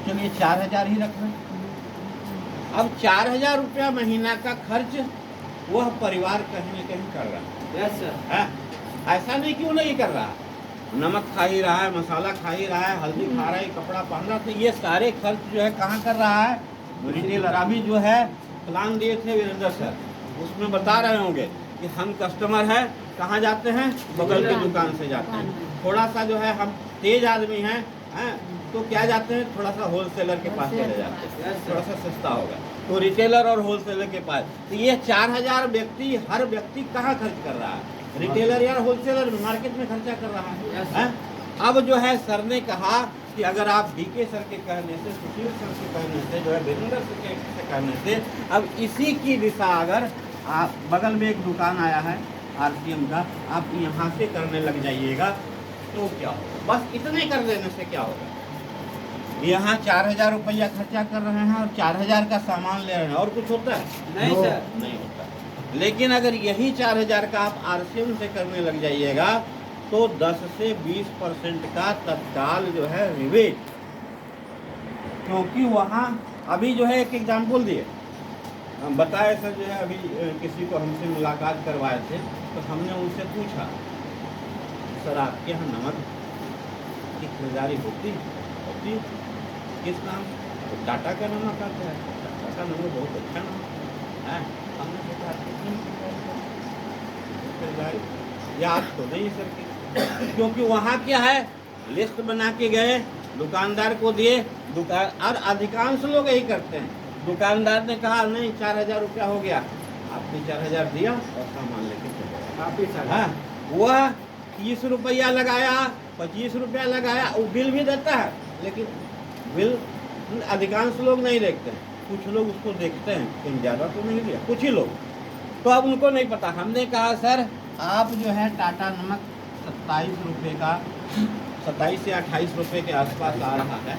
चलिए 4000 ही रख लें। अब 4000 रुपया महीना का खर्च वह परिवार कहीं न कहीं कर रहा है। Yes sir. है? ऐसा नहीं क्यों नहीं कर रहा, नमक खा ही रहा है, मसाला खा ही रहा है, हल्दी खा रहा है, कपड़ा पहन रहा है, तो ये सारे खर्च जो है कहाँ कर रहा है, रिटेलर। अभी जो है प्लान दिए थे वीरेंद्र सर, उसमें बता रहे होंगे कि हम कस्टमर है कहाँ जाते हैं, बगल की दुकान से जाते हैं। थोड़ा सा जो है हम तेज आदमी हैं, तो क्या जाते हैं, थोड़ा सा होलसेलर के पास चले जाते हैं, थोड़ा सा सस्ता होगा, तो रिटेलर और होलसेलर के पास। तो ये 4000 व्यक्ति, हर व्यक्ति कहाँ खर्च कर रहा है, रिटेलर या होलसेलर मार्केट में खर्चा कर रहा है। अब जो है सर ने कहा कि अगर आप डीके सर के कहने से, सुशील सर के कहने से, जो है वीरेंद्र सर के कहने से, अब इसी की दिशा अगर आप, बगल में एक दुकान आया है आरसीएम का, आप यहाँ से करने लग जाइएगा तो क्या होगा, बस इतने कर देने से क्या होगा। यहाँ 4000 रुपया खर्चा कर रहे हैं और 4000 का सामान ले रहे हैं, और कुछ होता है? नहीं सर, नहीं होता। लेकिन अगर यही 4000 का आप आरसीएम से करने लग जाइएगा तो 10 से 20% का तत्काल जो है रिबेट, क्योंकि वहाँ अभी जो है एक एग्जाम्पल दिए, हम बताए सर, जो है अभी किसी को हमसे मुलाकात करवाए थे, तो हमने उनसे पूछा, सर आपके यहाँ नमक की खरीदारी होती किस नाम? तो टाटा का नमक आता है, टाटा का नमक बहुत अच्छा नमक है। हमने सोचा खरीदारी याद तो नहीं सर की, क्योंकि वहाँ क्या है, लिस्ट बना के गए, दुकानदार को दिए, दुकान, और अधिकांश लोग यही करते हैं, दुकानदार ने कहा नहीं 4000 रुपया हो गया, आपने 4000 दिया और सामान लेके चले गए। हाँ, वह 30 रुपया लगाया, 25 रुपया लगाया, वो बिल भी देता है, लेकिन बिल अधिकांश लोग नहीं देखते हैं, कुछ लोग उसको देखते हैं, कहीं ज़्यादा तो नहीं दिया, कुछ ही लोग, तो अब उनको नहीं पता। हमने कहा सर आप जो है टाटा नमक 27 रुपये का, 27 से 28 रुपये के आसपास आ रहा है।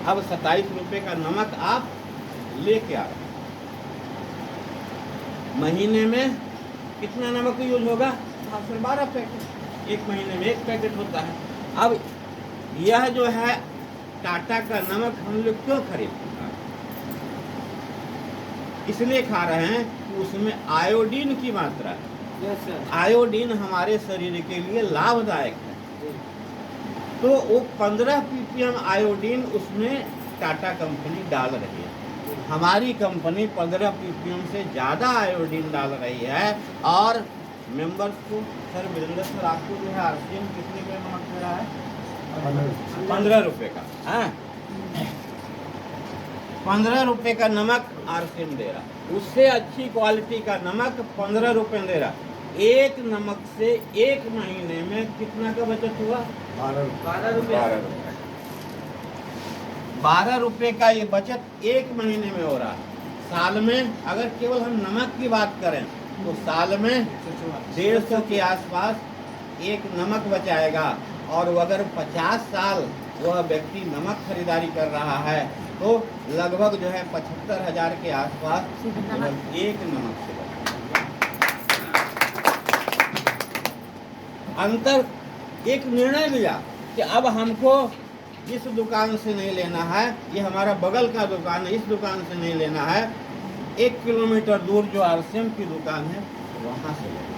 अब 27 रुपये का नमक आप लेके आ रहे, महीने में कितना नमक यूज होगा? 12 पैकेट, एक महीने में एक पैकेट होता है। अब यह जो है टाटा का नमक हम लोग क्यों खरीदते हैं? इसलिए खा रहे हैं कि उसमें आयोडीन की मात्रा है। आयोडीन हमारे शरीर के लिए लाभदायक है, तो वो 15 ppm आयोडीन उसमें टाटा कंपनी डाल रही है। हमारी कंपनी 15 ppm से ज़्यादा आयोडीन डाल रही है, और मेंबर्स को, सर वीरेंद्र सर आपको जो है आरसीएम कितने का नमक दे रहा है? 15 रुपये का। हाँ, 15 रुपये का नमक आरसीएम दे रहा, उससे अच्छी क्वालिटी का नमक 15 रुपये दे रहा। एक नमक से एक महीने में कितना का बचत हुआ? 12 रुपये। 12 रुपये का ये बचत एक महीने में हो रहा है। साल में अगर केवल हम नमक की बात करें तो साल में 150 के आसपास एक नमक बचाएगा, और अगर 50 साल वह व्यक्ति नमक खरीदारी कर रहा है तो लगभग जो है 75,000 के आसपास एक नमक से अंतर। एक निर्णय लिया कि अब हमको इस दुकान से नहीं लेना है, ये हमारा बगल का दुकान है, इस दुकान से नहीं लेना है, 1 किलोमीटर दूर जो आरसीएम की दुकान है वहाँ से लेना।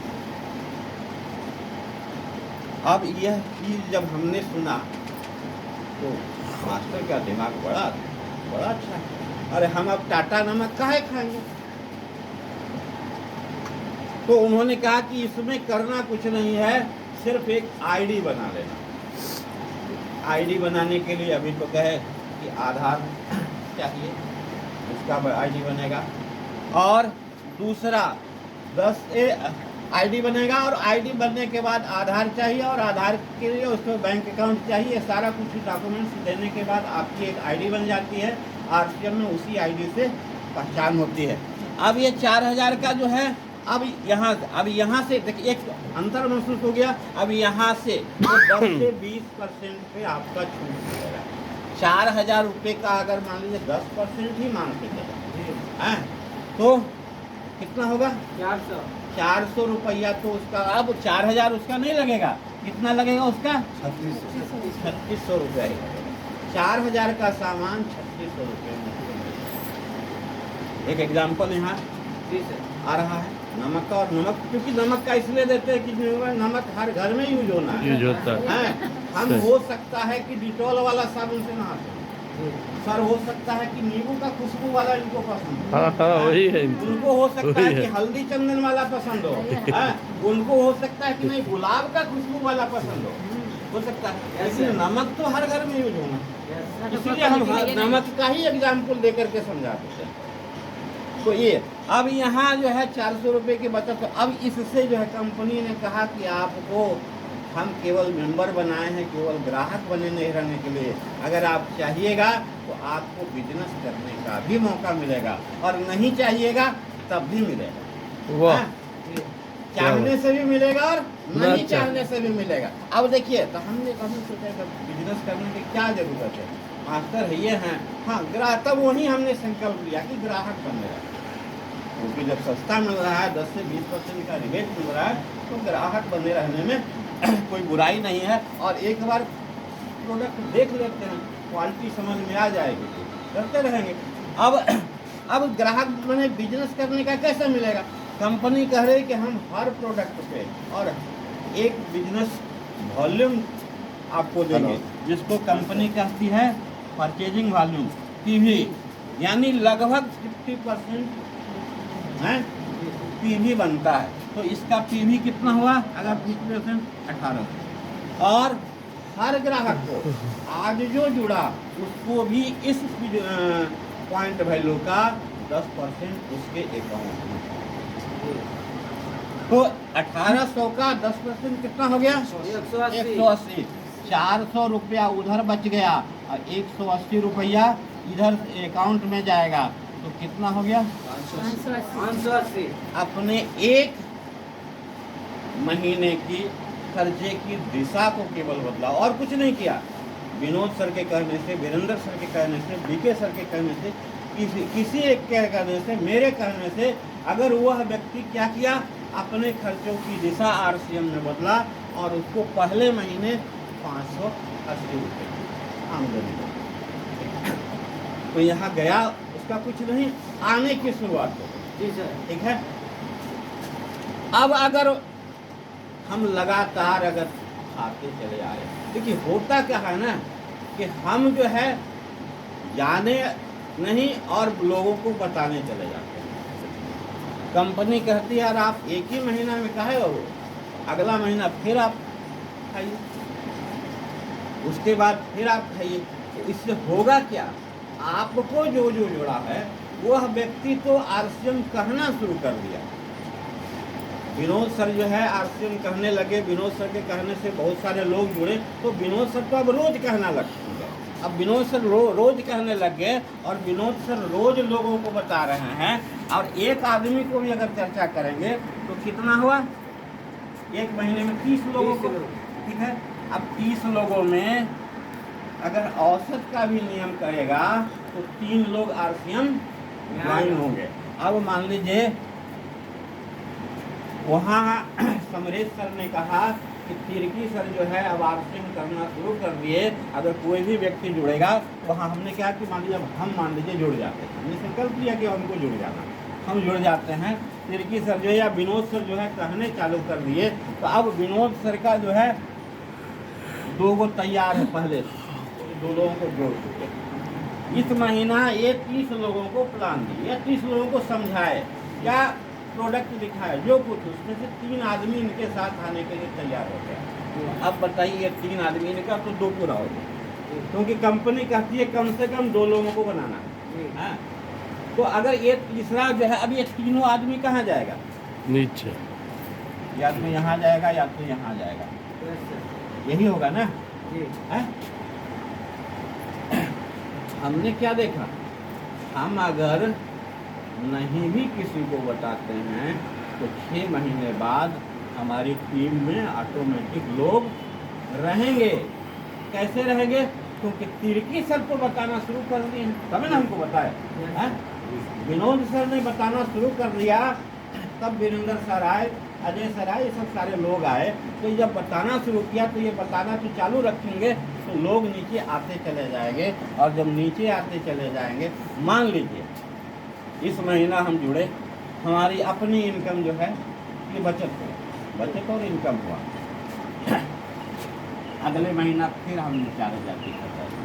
अब यह चीज़ जब हमने सुना तो मास्टर का दिमाग बड़ा अच्छा है, अरे हम अब टाटा नमक काहे खाएंगे? तो उन्होंने कहा कि इसमें करना कुछ नहीं है, सिर्फ एक आईडी बना लेना। आईडी बनाने के लिए अभी तो कहे कि आधार चाहिए, उसका आईडी बनेगा, और दूसरा 10 आईडी बनेगा, और आईडी बनने के बाद आधार चाहिए, और आधार के लिए उसमें बैंक अकाउंट चाहिए। सारा कुछ डॉक्यूमेंट्स देने के बाद आपकी एक आईडी बन जाती है, आरसीएम में उसी आईडी से पहचान होती है। अब ये 4000 का जो है, अब यहाँ से देखिए एक अंतर महसूस हो गया। अब यहाँ से तो 10 से 20% पे आपका छूट मिलेगा। 4000 रुपये का अगर मान लीजिए 10% ही मान के चले, तो कितना होगा? 400 रुपया। तो उसका अब 4000 उसका नहीं लगेगा, कितना लगेगा उसका? 3600 रुपया ही लगेगा। 4000 का सामान 3600 रुपये में। एक एग्जाम्पल यहाँ आ रहा है नमक का। और नमक क्योंकि नमक का इसलिए देते हैं कि नमक हर घर में यूज होना है, यूज होता है। हम हो सकता है कि डिटॉल वाला साबुन से नहाते हैं, सर हो सकता है कि नींबू का खुशबू वाला इनको पसंद हो, हाँ वही है। उनको हो सकता है वही कि है। हल्दी चंदन वाला पसंद हो, उनको हो सकता है कि नहीं गुलाब का खुशबू वाला पसंद हो सकता है। लेकिन नमक तो हर घर में यूज होना, इसलिए हम नमक का ही एग्जाम्पल देकर के समझाते हैं। तो ये अब यहाँ जो है 400 रुपये की बचत। तो अब इससे जो है कंपनी ने कहा कि आपको हम केवल मेंबर बनाए हैं, केवल ग्राहक बने नहीं रहने के लिए, अगर आप चाहिएगा तो आपको बिजनेस करने का भी मौका मिलेगा, और नहीं चाहिएगा तब भी मिलेगा। वाह, चाहने से भी मिलेगा और नहीं अच्छा। चाहने से भी मिलेगा। अब देखिए, तो हमने सोचा कि बिजनेस करने की क्या जरूरत है, मास्टर है ये हैं, हाँ ग्राहक। तब वही हमने संकल्प लिया कि ग्राहक बनेगा, क्योंकि जब सस्ता मिल रहा है 10 से 20% का रिबेट मिल रहा है, तो ग्राहक बने रहने में कोई बुराई नहीं है। और एक बार प्रोडक्ट देख लेते हैं, क्वालिटी समझ में आ जाएगी, करते रहेंगे। अब ग्राहक बने, बिजनेस करने का कैसे मिलेगा? कंपनी कह रही कि हम हर प्रोडक्ट पे और एक बिजनेस वॉल्यूम आपको देंगे, जिसको कंपनी कहती है परचेजिंग वॉल्यूम, पीवी, यानी लगभग 50% है पीवी बनता है। तो इसका पीवी कितना हुआ? अगर 50% 18। और हर ग्राहक को आज जो जुड़ा उसको भी इस पॉइंट वैल्यू का 10% उसके अकाउंट में। तो 1800 का 10% कितना हो गया? 180। 400 रुपया उधर बच गया और 180 रुपया इधर अकाउंट में जाएगा, तो कितना हो गया? 580। अपने एक महीने की खर्चे की दिशा को केवल बदला और कुछ नहीं किया। विनोद सर के कहने से, वीरेंद्र सर के कहने से, बीके सर के कहने से, किसी एक के कहने से, मेरे कहने से, अगर वह व्यक्ति क्या किया, अपने खर्चों की दिशा आरसीएम में बदला और उसको पहले महीने 580 रुपये आमदनी हुई। तो यहाँ गया, उसका कुछ नहीं, आने की शुरुआत हो गई। जी सर। ठीक है। अब अगर हम लगातार अगर खाते चले आए, देखिए होता क्या है ना कि हम जो है जाने नहीं और लोगों को बताने चले जाते हैं। कंपनी कहती है यार आप एक ही महीना में काहे हो, अगला महीना फिर आप खाइए, उसके बाद फिर आप खाइए। तो इससे होगा क्या? आपको जो जो जुड़ा है वह व्यक्ति तो आरसीएम कहना शुरू कर दिया। विनोद सर जो है आरसीएम कहने लगे, विनोद सर के कहने से बहुत सारे लोग जुड़े, तो विनोद सर तो अब रोज कहना लग गए। अब विनोद सर रोज कहने लग गए और विनोद सर रोज लोगों को बता रहे हैं। और एक आदमी को भी अगर चर्चा करेंगे तो कितना हुआ? एक महीने में 30 लोगों को। ठीक है। अब 30 लोगों में अगर औसत का भी नियम करेगा तो 3 लोग आरसीएम ज्वाइन होंगे। अब मान लीजिए वहाँ समरेश सर ने कहा कि तिर्की सर जो है अब आरसीएम करना शुरू कर दिए, अगर कोई भी व्यक्ति जुड़ेगा। वहाँ हमने क्या कि मान लीजिए हम मान लीजिए जुड़ जाते हैं, हमने संकल्प लिया कि हमको जुड़ जाना, हम जुड़ जाते हैं। तिर्की सर जो है या विनोद सर जो है कहने चालू कर दिए, तो अब विनोद सर का जो है 2 गो तैयार है पहले से, 2 लोगों को जोड़ चुके। इस महीना ये 30 लोगों को प्लान दिए, 30 लोगों को समझाए, क्या प्रोडक्ट दिखाए, जो कुछ उसमें से 3 आदमी इनके साथ आने के लिए तैयार हो गया। अब बताइए 3 आदमी इनका तो 2 पूरा हो गया, क्योंकि कंपनी कहती है कम से कम 2 लोगों को बनाना है। तो अगर ये तीसरा जो है, अब ये तीनों आदमी कहाँ जाएगा? नीचे। या तो यहाँ जाएगा या तो यहाँ जाएगा, यही होगा ना। है? हमने क्या देखा, हम अगर नहीं भी किसी को बताते हैं तो 6 महीने बाद हमारी टीम में ऑटोमेटिक लोग रहेंगे। कैसे रहेंगे? क्योंकि तिर्की सर को बताना शुरू कर दिए हैं, तभी ना हमको बताए। विनोद सर ने बताना शुरू कर दिया, तब वीरेंद्र सर आए, अजय सर आए, ये सब सारे लोग आए। तो जब बताना शुरू किया तो ये बताना तो चालू रखेंगे, तो तो लोग नीचे आते चले जाएंगे, और जब नीचे आते चले जाएंगे, मान लीजिए इस महीना हम जुड़े, हमारी अपनी इनकम जो है ये बचत और इनकम हुआ, अगले महीना फिर हमने 4,000 की खरीदारी,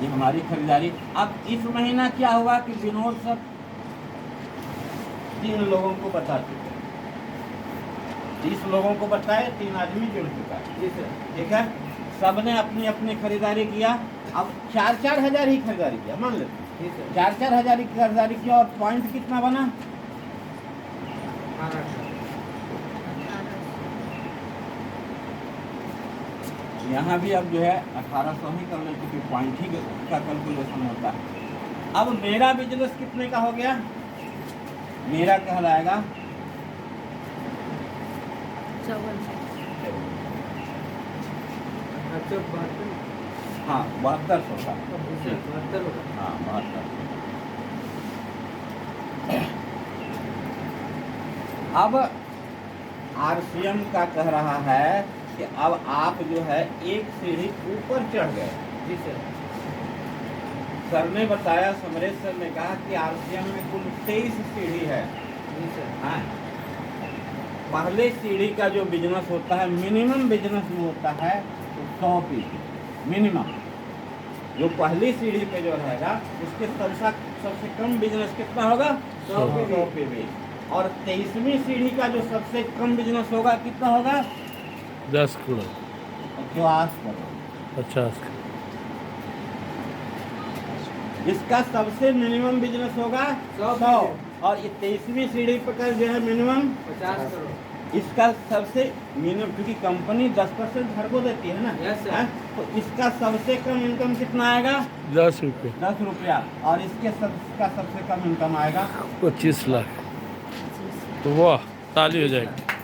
ये हमारी खरीदारी। अब इस महीना क्या हुआ कि विनोद सर 3 लोगों को बता चुके, 30 लोगों को बताए, 3 आदमी जुड़ चुका है। जी सर। ठीक है, सबने अपनी अपनी खरीदारी किया। अब 4-4 हज़ार ही खरीदारी किया, मान लेते हैं जी सर। 4-4 हज़ार की खरीदारी किया, और पॉइंट कितना बना? 1800। यहाँ भी अब जो है 1800 ही करने, क्योंकि पॉइंट ही का कैलकुलेशन होता है। अब मेरा बिजनेस कितने का हो गया? मेरा कहलाएगा 72। हाँ 7200 का। 72 होगा। हाँ 7200। अब आरसीएम का कह रहा है कि अब आप जो है एक सीढ़ी ऊपर चढ़ गए। जी सर। सर ने बताया, समरेश सर ने कहा कि आरसीएम में कुल 23 सीढ़ी है। जी सर। हाँ, पहले सीढ़ी का जो बिजनेस होता है, मिनिमम बिजनेस जो होता है 100 पीस मिनिमम, जो पहली सीढ़ी पे जो रहेगा उसके सबसे कम बिजनेस कितना होगा? 100 पीवी। और 23वीं सीढ़ी का जो सबसे कम बिजनेस होगा कितना होगा? 10 करोड़ 50 करोड़। 50। इसका सबसे मिनिमम बिजनेस होगा 100, और ये 23वीं सीढ़ी पर जो है मिनिमम 50 करोड़। इसका सबसे मिनिमम, क्योंकि कंपनी 10% हर को देती है ना। Yes, sir. हाँ? तो इसका सबसे कम इनकम कितना आएगा? 10 रुपये 10 रुपया। और इसके सबसे कम इनकम आएगा 25 लाख। वाह, ताली हो जाएगी।